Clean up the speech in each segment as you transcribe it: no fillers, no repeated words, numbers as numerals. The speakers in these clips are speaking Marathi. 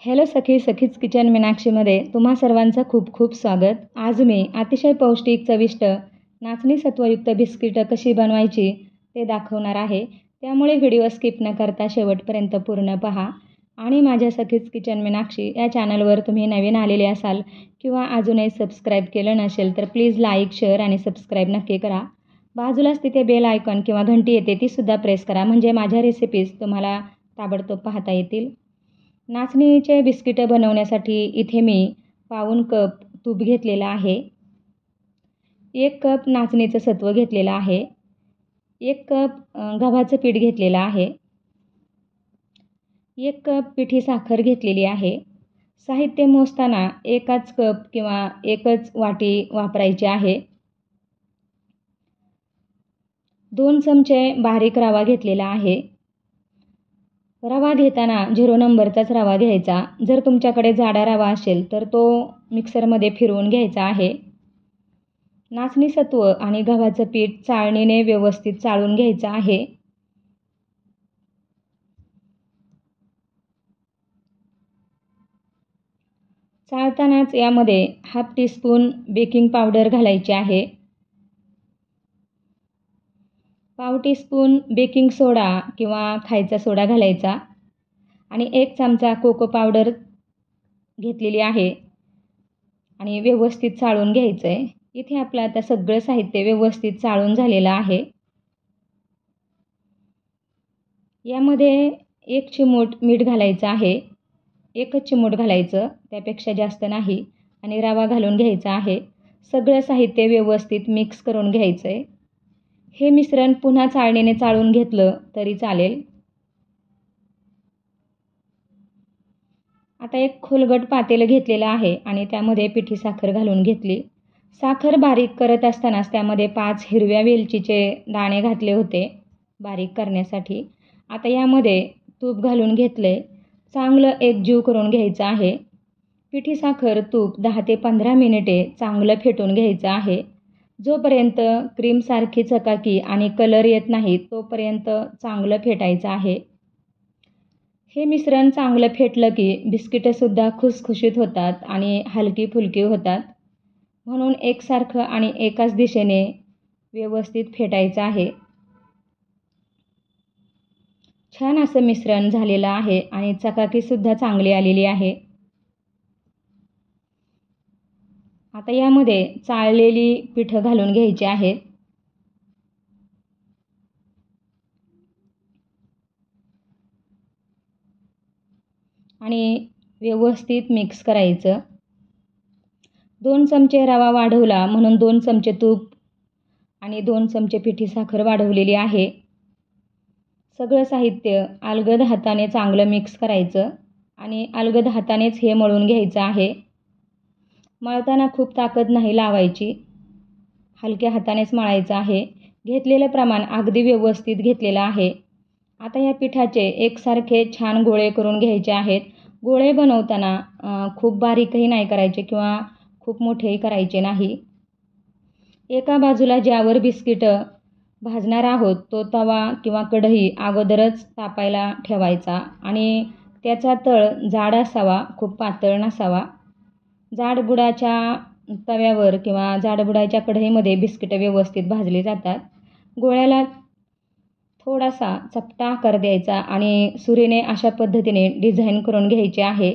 हॅलो सखी, सखीच किचन मीनाक्षीमध्ये तुम्हा सर्वांचं खूप खूप स्वागत. आज मी अतिशय पौष्टिक चविष्ट नाचणी सत्वयुक्त बिस्किटं कशी बनवायची ते दाखवणार आहे. त्यामुळे व्हिडिओ स्किप न करता शेवटपर्यंत पूर्ण पहा. आणि माझ्या सखीच किचन मीनाक्षी या चॅनलवर तुम्ही नवीन आलेले असाल किंवा अजूनही सबस्क्राईब केलं नसेल तर प्लीज लाईक, शेअर आणि सबस्क्राईब नक्की करा. बाजूलाच तिथे बेल आयकॉन किंवा घंटी येते तीसुद्धा प्रेस करा, म्हणजे माझ्या रेसिपीज तुम्हाला ताबडतोब पाहता येतील. नाचणीचे बिस्किटं बनवण्यासाठी इथे मी पाऊण कप तूप घेतलेलं आहे, 1 कप नाचणीचं सत्व घेतलेलं आहे, 1 कप गव्हाचं पीठ घेतलेलं आहे, 1 कप पिठी साखर घेतलेली आहे. साहित्य मोजताना एकाच कप किंवा एकच वाटी वापरायची आहे. 2 चमचे बारीक रवा घेतलेला आहे. रवा घेताना 0 नंबरचाच रवा घ्यायचा. जर तुमच्याकडे जाडा रवा असेल तर तो मिक्सरमध्ये फिरवून घ्यायचा आहे. नाचणी सत्व आणि गव्हाचं पीठ चाळणीने व्यवस्थित चाळून घ्यायचं आहे. चाळतानाच यामध्ये हाफ टीस्पून बेकिंग पावडर घालायची आहे. पाव टीस्पून बेकिंग सोडा किंवा खायचा सोडा घालायचा आणि 1 चमचा कोको पावडर घेतलेली आहे आणि व्यवस्थित चाळून घ्यायचं आहे. इथे आपलं आता सगळं साहित्य व्यवस्थित चाळून झालेलं आहे. यामध्ये 1 चिमूट मीठ घालायचं आहे. 1च चिमूट घालायचं, त्यापेक्षा जास्त नाही. आणि रवा घालून घ्यायचा आहे. सगळं साहित्य व्यवस्थित मिक्स करून घ्यायचं आहे. हे मिश्रण पुन्हा चाळणीने चाळून घेतलं तरी चालेल. आता एक खोलगट पातेलं घेतलेलं आहे आणि त्यामध्ये पिठी साखर घालून घेतली. साखर बारीक करत असतानाच त्यामध्ये 5 हिरव्या वेलचीचे दाणे घातले होते बारीक करण्यासाठी. आता यामध्ये तूप घालून घेतले. चांगलं एकजीव करून घ्यायचं आहे. पिठी साखर तूप 10 ते 15 मिनिटे चांगलं फेटून घ्यायचं आहे. जोपर्यंत क्रीमसारखी चकाकी आणि कलर येत नाही तोपर्यंत चांगलं फेटायचं आहे. हे मिश्रण चांगलं फेटलं की बिस्किटंसुद्धा खुसखुशीत होतात आणि हलकी फुलकी होतात. म्हणून एकसारखं आणि एकाच दिशेने व्यवस्थित फेटायचं आहे. छान असं मिश्रण झालेलं आहे आणि चकाकीसुद्धा चांगली आलेली आहे. आता यामध्ये चाळलेली पिठं घालून घ्यायची आहेत. आणि व्यवस्थित मिक्स करायचं. 2 चमचे रवा वाढवला म्हणून 2 चमचे तूप आणि 2 चमचे पिठी साखर वाढवलेली आहे. सगळं साहित्य अलगद हाताने चांगलं मिक्स करायचं आणि अलगद हातानेच हे मळून घ्यायचं आहे. मळताना खूप ताकद नाही लावायची, हलक्या हातानेच मळायचं आहे. घेतलेलं प्रमाण अगदी व्यवस्थित घेतलेलं आहे. आता या पिठाचे एकसारखे छान गोळे करून घ्यायचे आहेत. गोळे बनवताना खूप बारीकही नाही करायचे किंवा खूप मोठेही करायचे नाही. एका बाजूला ज्यावर बिस्किटं भाजणार आहोत तो तवा किंवा कढई अगोदरच तापायला ठेवायचा आणि त्याचा तळ जाड असावा, खूप पातळ नसावा. जाडबुडाच्या तव्यावर किंवा जाडबुडाच्या कढईमध्ये बिस्किटं व्यवस्थित भाजली जातात. गोळ्याला थोडासा चपटा आकार द्यायचा आणि सुरीने अशा पद्धतीने डिझाईन करून घ्यायची आहे.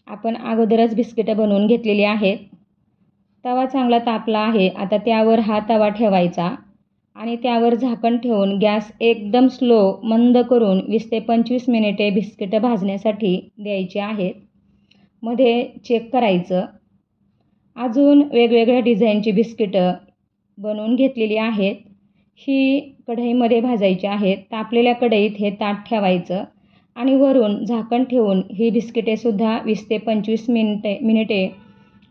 आपण अगोदरच बिस्किटं बनवून घेतलेली आहेत. तवा चांगला तापला आहे. आता त्यावर हा तवा ठेवायचा आणि त्यावर झाकण ठेवून गॅस एकदम स्लो मंद करून 20 ते 25 मिनिटे बिस्किटं भाजण्यासाठी द्यायची आहेत. मध्ये चेक करायचं. अजून वेगवेगळ्या डिझाईनची बिस्किटं बनवून घेतलेली आहेत. ही कढईमध्ये भाजायची आहेत. तापलेल्या कढईत हे ताट ठेवायचं आणि वरून झाकण ठेवून ही बिस्किटेसुद्धा 20 ते 25 मिनिटे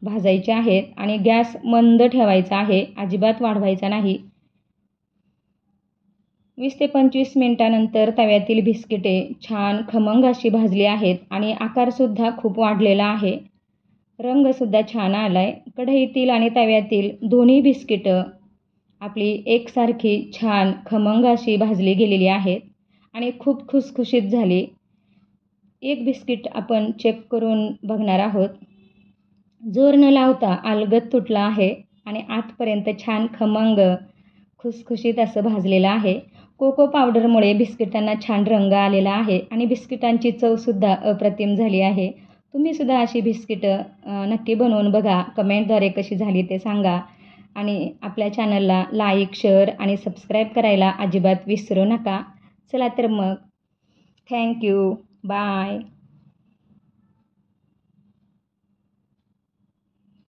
भाजायची आहेत आणि गॅस मंद ठेवायचा आहे, अजिबात वाढवायचा नाही. 20 ते 25 मिनिटानंतर तव्यातील बिस्किटे छान खमंग अशी भाजली आहेत आणि आकारसुद्धा खूप वाढलेला आहे. रंगसुद्धा छान आला आहे. कढईतील आणि तव्यातील दोन्ही बिस्किटं आपली एकसारखी छान खमंग अशी भाजली गेलेली आहेत आणि खूप खुसखुशीत झाली. एक बिस्किट आपण चेक करून बघणार आहोत. जोर न लावता अलगद तुटला आहे आणि आतपर्यंत छान खमंग खुसखुशीत असं भाजलेलं आहे. कोको पावडरमुळे बिस्किटांना छान रंग आलेला आहे आणि बिस्किटांची चवसुद्धा अप्रतिम झाली आहे. तुम्हीसुद्धा अशी बिस्किटं नक्की बनवून बघा. कमेंटद्वारे कशी झाली ते सांगा आणि आपल्या चॅनलला लाईक, शेअर आणि सबस्क्राईब करायला अजिबात विसरू नका. चला तर मग, थँक्यू. बाय.